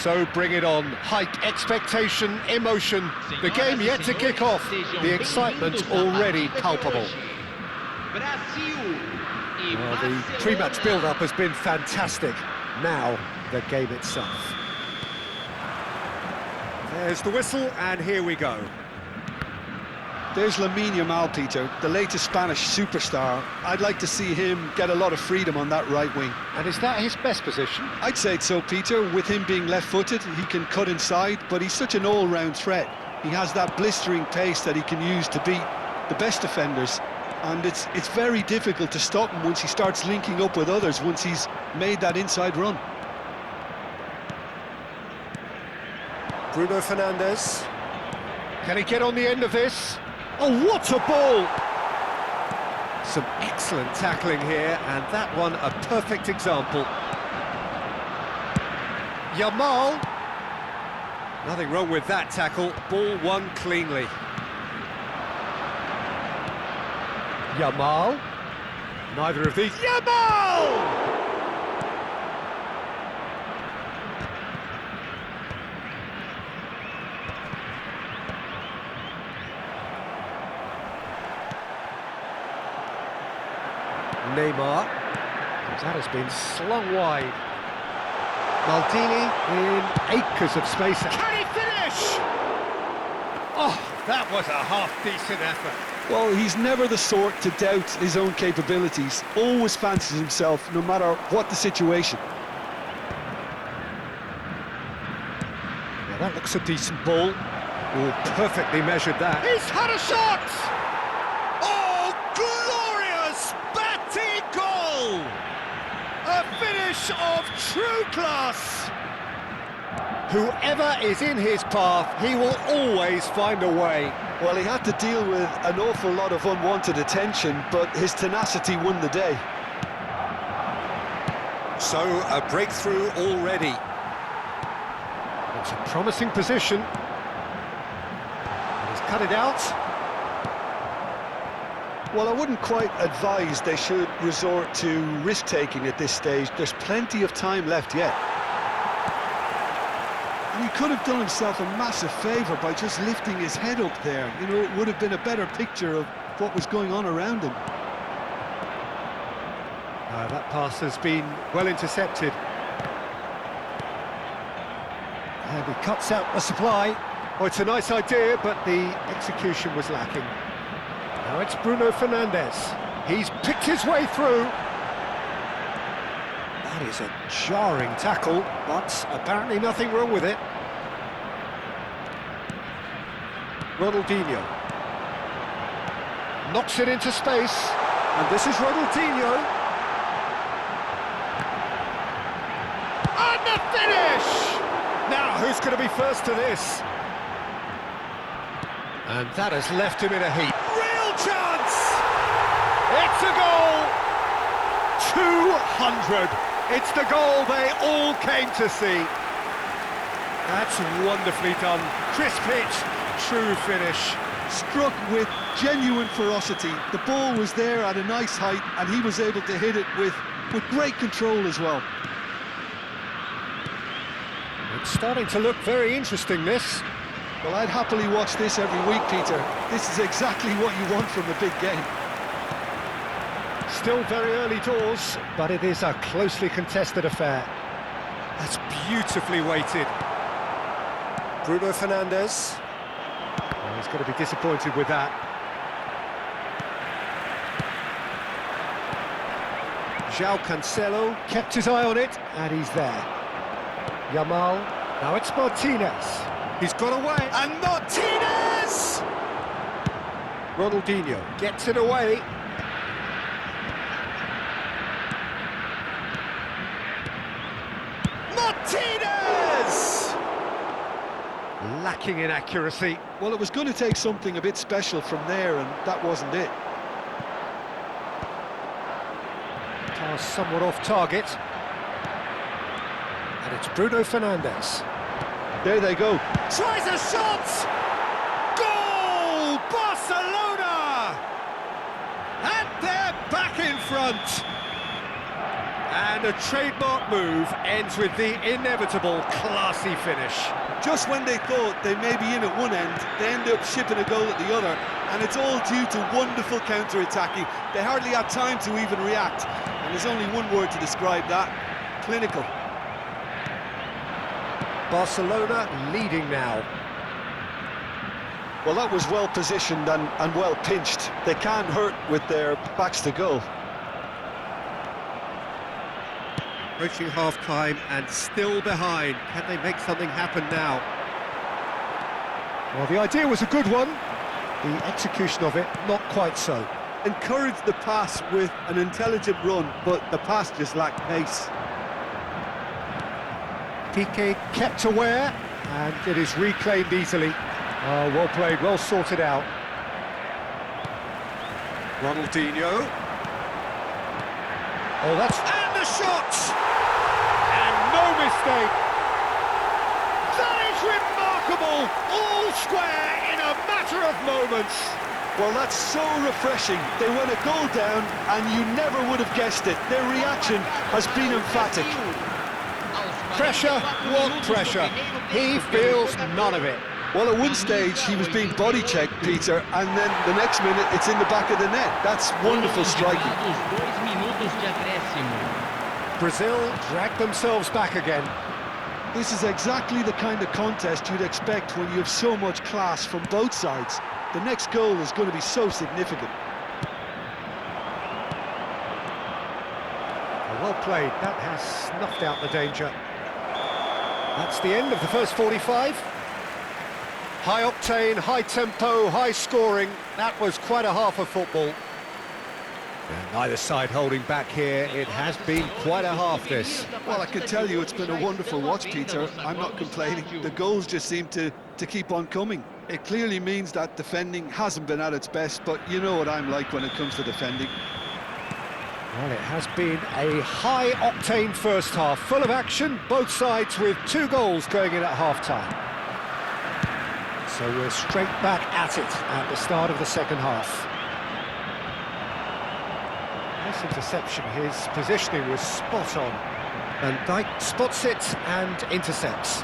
So bring it on. Hype, expectation, emotion. The game yet to kick off. The excitement already palpable. Well, the pre-match build-up has been fantastic. Now, the game itself. There's the whistle, and here we go. There's Lamine Yamal, Peter, the latest Spanish superstar. I'd like to see him get a lot of freedom on that right wing. And is that his best position? I'd say so, Peter. With him being left-footed, he can cut inside, but he's such an all-round threat. He has that blistering pace that he can use to beat the best defenders. And it's very difficult to stop him once he starts linking up with others, once he's made that inside run. Bruno Fernandes. Can he get on the end of this? Oh, what a ball! Some excellent tackling here, and that one a perfect example. Yamal. Nothing wrong with that tackle. Ball won cleanly. Yamal. Neither of these. Yamal! Neymar. That has been slung wide. Maldini in acres of space. Can he finish? Oh, that was a half-decent effort. Well, he's never the sort to doubt his own capabilities. Always fancies himself, no matter what the situation. Now that looks a decent ball. Oh, perfectly measured that. He's had a shot! Oh, glorious batting goal! A finish of true class. Whoever is in his path, he will always find a way. Well, he had to deal with an awful lot of unwanted attention, but his tenacity won the day. So, a breakthrough already. It's a promising position. He's cut it out. Well, I wouldn't quite advise they should resort to risk-taking at this stage. There's plenty of time left yet. And he could have done himself a massive favour by just lifting his head up there. You know, it would have been a better picture of what was going on around him. That pass has been well intercepted. And he cuts out the supply. Oh, it's a nice idea, but the execution was lacking. Now it's Bruno Fernandes. He's picked his way through. That is a jarring tackle, but apparently nothing wrong with it. Ronaldinho. Knocks it into space. And this is Ronaldinho. And the finish! Now, who's going to be first to this? And that has left him in a heap. Real chance! It's a goal! 200! It's the goal they all came to see. That's wonderfully done. Crisp hit, true finish. Struck with genuine ferocity. The ball was there at a nice height, and he was able to hit it with great control as well. It's starting to look very interesting, this. Well, I'd happily watch this every week, Peter. This is exactly what you want from a big game. Still very early doors, but it is a closely contested affair. That's beautifully weighted. Bruno Fernandes. Oh, he's going to be disappointed with that. João Cancelo kept his eye on it, and he's there. Yamal. Now it's Martinez. He's got away, and Martinez! Ronaldinho gets it away. Martinez! Lacking in accuracy. Well, it was going to take something a bit special from there, and that wasn't it. Pass somewhat off target. And it's Bruno Fernandes. There they go. Tries a shot! Goal! Barcelona! And they're back in front. And a trademark move ends with the inevitable classy finish. Just when they thought they may be in at one end, they end up shipping a goal at the other, and it's all due to wonderful counter-attacking. They hardly had time to even react, and there's only one word to describe that: clinical. Barcelona leading now. Well, that was well positioned and well pinched. They can't hurt with their backs to goal. Approaching half-time and still behind. Can they make something happen now? Well, the idea was a good one. The execution of it, not quite so. Encouraged the pass with an intelligent run, but the pass just lacked pace. Piqué kept aware, and it is reclaimed easily. Well played, well sorted out. Ronaldinho. Oh, that's... And the shot! And no mistake! That is remarkable! All square in a matter of moments! Well, that's so refreshing. They went a goal down, and you never would have guessed it. Their reaction has been emphatic. Pressure, what pressure? He feels none of it. Well, at one stage, he was being body-checked, Peter, and then the next minute, it's in the back of the net. That's wonderful striking. Brazil dragged themselves back again. This is exactly the kind of contest you'd expect when you have so much class from both sides. The next goal is going to be so significant. Well played, that has snuffed out the danger. That's the end of the first 45. High octane, high tempo, high scoring. That was quite a half of football. And neither side holding back here. It has been quite a half, this. Well, I can tell you it's been a wonderful watch, Peter. I'm not complaining. The goals just seem to keep on coming. It clearly means that defending hasn't been at its best, but you know what I'm like when it comes to defending. Well, it has been a high-octane first half, full of action, both sides with 2 goals going in at half-time. So we're straight back at it at the start of the second half. Nice interception, his positioning was spot on. Van Dijk spots it and intercepts.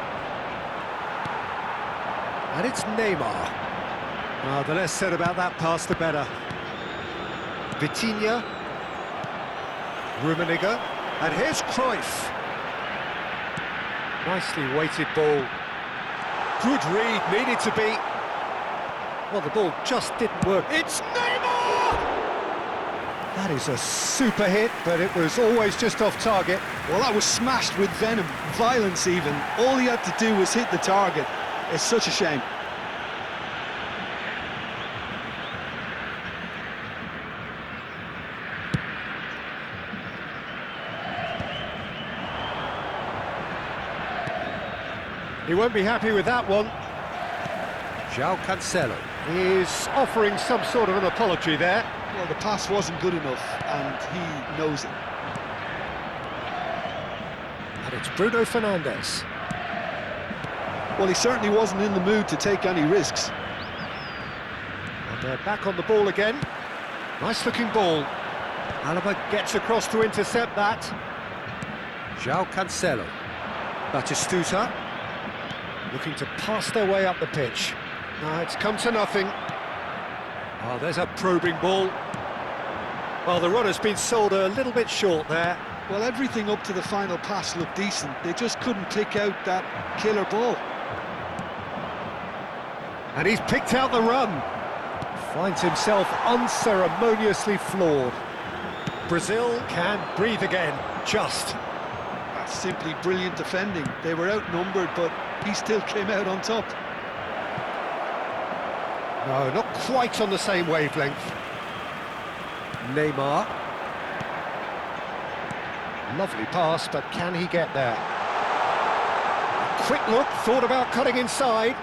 And it's Neymar. The less said about that pass, the better. Vitinha. Rummenigge, and here's Cruyff. Nicely weighted ball. Good read, needed to be. Well, the ball just didn't work. It's Neymar! That is a super hit, but it was always just off target. Well, that was smashed with venom, violence even. All he had to do was hit the target. It's such a shame. He won't be happy with that one. João Cancelo is offering some sort of an apology there. Well, the pass wasn't good enough, and he knows it. And it's Bruno Fernandes. Well, he certainly wasn't in the mood to take any risks. And they're back on the ball again. Nice-looking ball. Alaba gets across to intercept that. João Cancelo. Batistuta. Looking to pass their way up the pitch. It's come to nothing. Oh, there's a probing ball. Well, the run has been sold a little bit short there. Well, everything up to the final pass looked decent. They just couldn't pick out that killer ball. And he's picked out the run. Finds himself unceremoniously floored. Brazil can breathe again, just. That's simply brilliant defending. They were outnumbered, but he still came out on top. No, not quite on the same wavelength. Neymar. Lovely pass, but can he get there? Quick look, thought about cutting inside.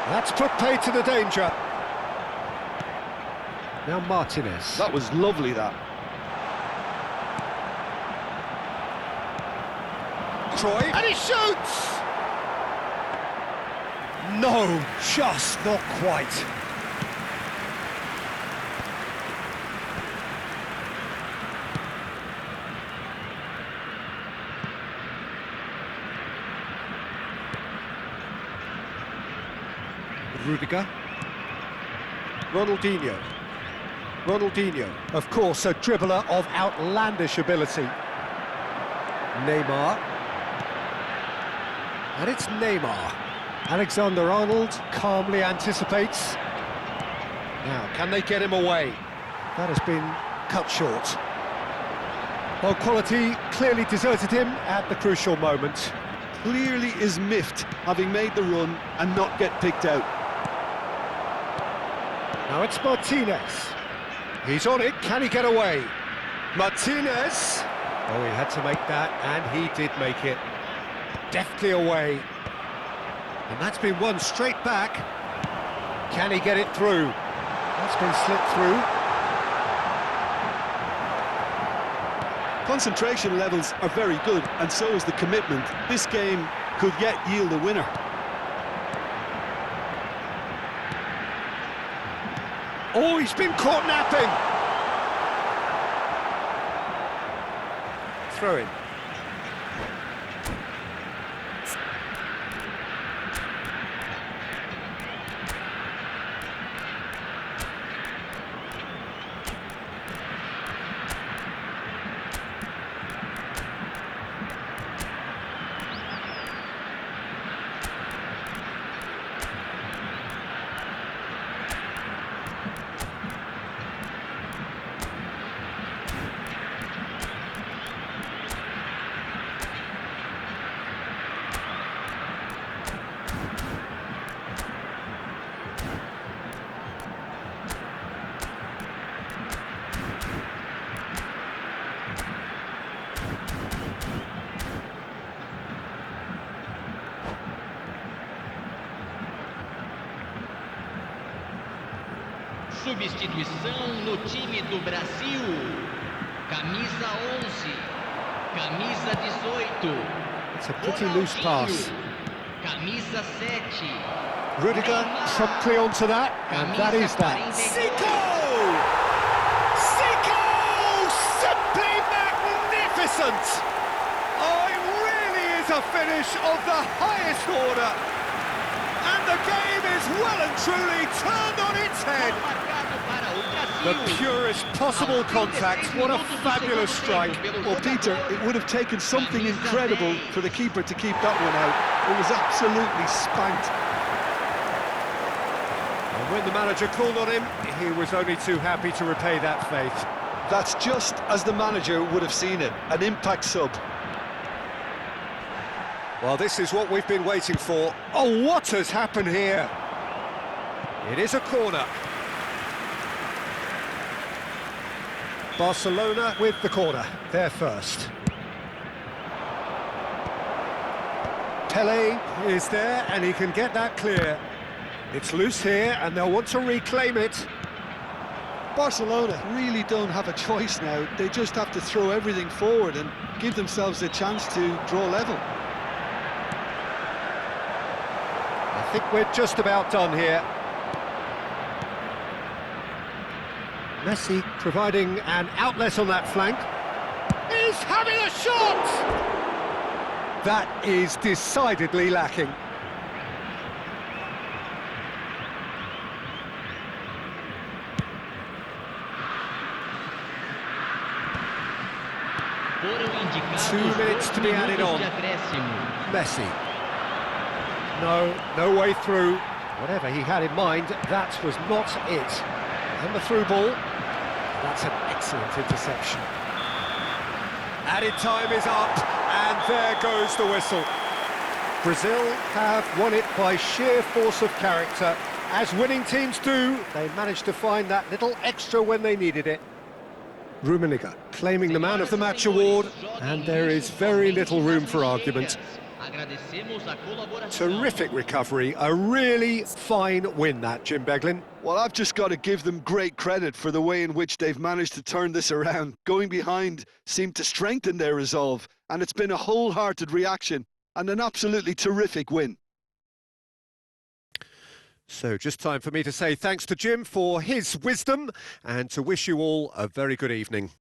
That's put paid to the danger. Now Martinez. That was lovely, that. Cruyff, and he shoots! No, just not quite. Rudiger. Ronaldinho. Ronaldinho. Of course, a dribbler of outlandish ability. Neymar. And it's Neymar. Alexander-Arnold calmly anticipates. Now, can they get him away? That has been cut short. Well, quality clearly deserted him at the crucial moment. Clearly is miffed, having made the run and not get picked out. Now it's Martinez. He's on it, can he get away? Martinez! Oh, he had to make that, and he did make it. Deftly away. And that's been won straight back. Can he get it through? That's been slipped through. Concentration levels are very good, and so is the commitment. This game could yet yield a winner. Oh, he's been caught napping! Throw in. Substituição no time do Brasil. Camisa 11, camisa 18. It's a pretty loose pass. Camisa 7. Rudiger promptly onto that, and that is that. Zico! Zico! Simply magnificent! Oh, it really is a finish of the highest order. And the game is well and truly turned on its head. The purest possible contact. What a fabulous strike. Well, Peter, it would have taken something incredible for the keeper to keep that one out. It was absolutely spanked. And when the manager called on him, he was only too happy to repay that faith. That's just as the manager would have seen it, an impact sub. Well, this is what we've been waiting for. Oh, what has happened here? It is a corner. Barcelona with the corner, they're first. Pele is there, and he can get that clear. It's loose here, and they'll want to reclaim it. Barcelona really don't have a choice now. They just have to throw everything forward and give themselves a chance to draw level. I think we're just about done here. Messi providing an outlet on that flank. He's having a shot! That is decidedly lacking. Two minutes to be added on. Messi. No way through. Whatever he had in mind, that was not it. And the through ball. That's an excellent interception. Added time is up, and there goes the whistle. Brazil have won it by sheer force of character. As winning teams do, they managed to find that little extra when they needed it. Rummenigge claiming the Man of the Match award, and there is very little room for argument. Terrific recovery, a really fine win that, Jim Beglin. Well, I've just got to give them great credit for the way in which they've managed to turn this around. Going behind seemed to strengthen their resolve, and it's been a wholehearted reaction and an absolutely terrific win. So just time for me to say thanks to Jim for his wisdom and to wish you all a very good evening.